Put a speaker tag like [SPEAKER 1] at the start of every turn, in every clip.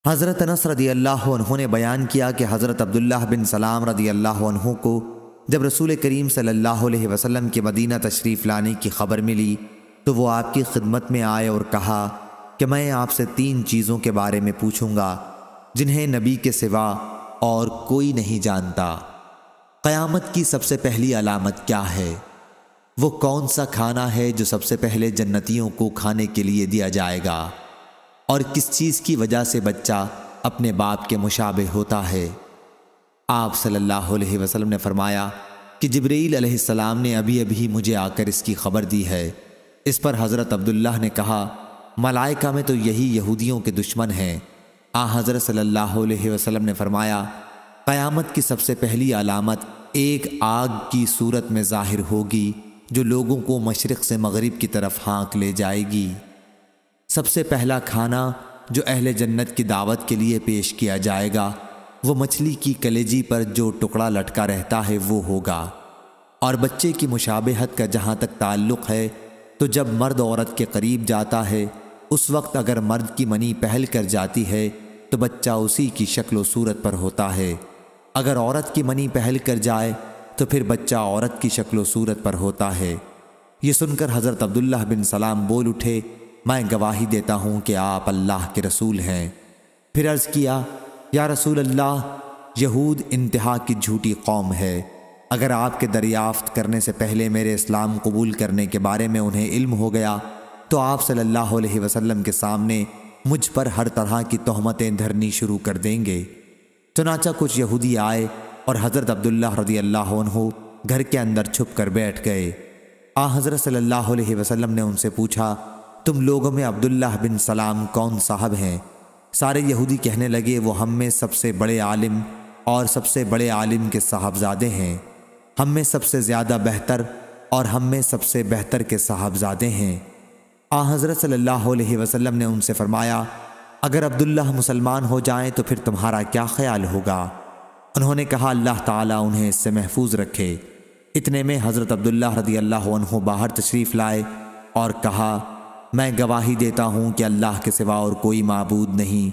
[SPEAKER 1] حضرت انس رضی اللہ عنہ نے بیان کیا کہ حضرت عبداللہ بن سلام رضی اللہ عنہ کو جب رسول کریم صلی اللہ علیہ وسلم کے مدینہ تشریف لانے کی خبر ملی تو وہ آپ کی خدمت میں آئے اور کہا کہ میں آپ سے 3 چیزوں کے بارے میں پوچھوں گا جنہیں نبی کے سوا اور کوئی نہیں جانتا۔ قیامت کی سب سے پہلی علامت کیا ہے؟ وہ کون سا کھانا ہے جو سب سے پہلے جنتیوں کو کھانے کے لیے دیا جائے گا؟ اور کس چیز کی وجہ سے بچہ اپنے باپ کے مشابہ ہوتا ہے؟ آپ صلی اللہ علیہ وسلم نے فرمایا کہ جبرائیل علیہ السلام نے ابھی مجھے آ کر اس کی خبر دی ہے۔ اس پر حضرت عبداللہ نے کہا ملائکہ میں تو یہی یہودیوں کے دشمن ہیں۔ حضرت صلی اللہ علیہ وسلم نے فرمایا قیامت کی سب سے پہلی علامت ایک آگ کی صورت میں ظاہر ہوگی جو لوگوں کو مشرق سے مغرب کی طرف ہانک لے جائے گی۔ سب سے پہلا کھانا جو اہل جنت کی دعوت کے لیے پیش کیا جائے گا وہ مچھلی کی کلیجی پر جو ٹکڑا لٹکا رہتا ہے وہ ہوگا۔ اور بچے کی مشابہت کا جہاں تک تعلق ہے تو جب مرد عورت کے قریب جاتا ہے اس وقت اگر مرد کی منی پہل کر جاتی ہے تو بچہ اسی کی شکل و صورت پر ہوتا ہے، اگر عورت کی منی پہل کر جائے تو پھر بچہ عورت کی شکل و صورت پر ہوتا ہے۔ یہ سن کر حضرت عبداللہ بن سلام بول اٹھے میں گواہی دیتا ہوں کہ آپ اللہ کے رسول ہیں۔ پھر عرض کیا یا رسول اللہ یہود انتہا کی جھوٹی قوم ہے، اگر آپ کے دریافت کرنے سے پہلے میرے اسلام قبول کرنے کے بارے میں انہیں علم ہو گیا تو آپ صلی اللہ علیہ وسلم کے سامنے مجھ پر ہر طرح کی تہمتیں دھرنی شروع کر دیں گے۔ چنانچہ کچھ یہودی آئے اور حضرت عبداللہ رضی اللہ عنہ گھر کے اندر چھپ کر بیٹھ گئے۔ حضرت صلی اللہ علیہ وسلم نے ان سے پوچھا تم لوگوں میں عبداللہ بن سلام کون صاحب ہیں؟ سارے یہودی کہنے لگے وہ ہم میں سب سے بڑے عالم اور سب سے بڑے عالم کے صاحبزادے ہیں، ہم میں سب سے زیادہ بہتر اور ہم میں سب سے بہتر کے صاحبزادے ہیں۔ حضرت صلی اللہ علیہ وسلم نے ان سے فرمایا اگر عبداللہ مسلمان ہو جائیں تو پھر تمہارا کیا خیال ہوگا؟ انہوں نے کہا اللہ تعالیٰ انہیں اس سے محفوظ رکھے۔ اتنے میں حضرت عبداللہ رضی اللہ عنہ باہر تشریف لائے اور کہا میں گواہی دیتا ہوں کہ اللہ کے سوا اور کوئی معبود نہیں،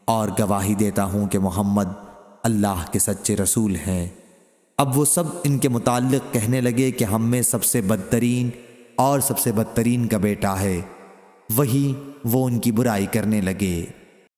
[SPEAKER 1] اور گواہی دیتا ہوں کہ محمد اللہ کے سچے رسول ہیں۔ اب وہ سب ان کے متعلق کہنے لگے کہ ہم میں سب سے بدترین اور سب سے بدترین کا بیٹا ہے، وہی وہ ان کی برائی کرنے لگے۔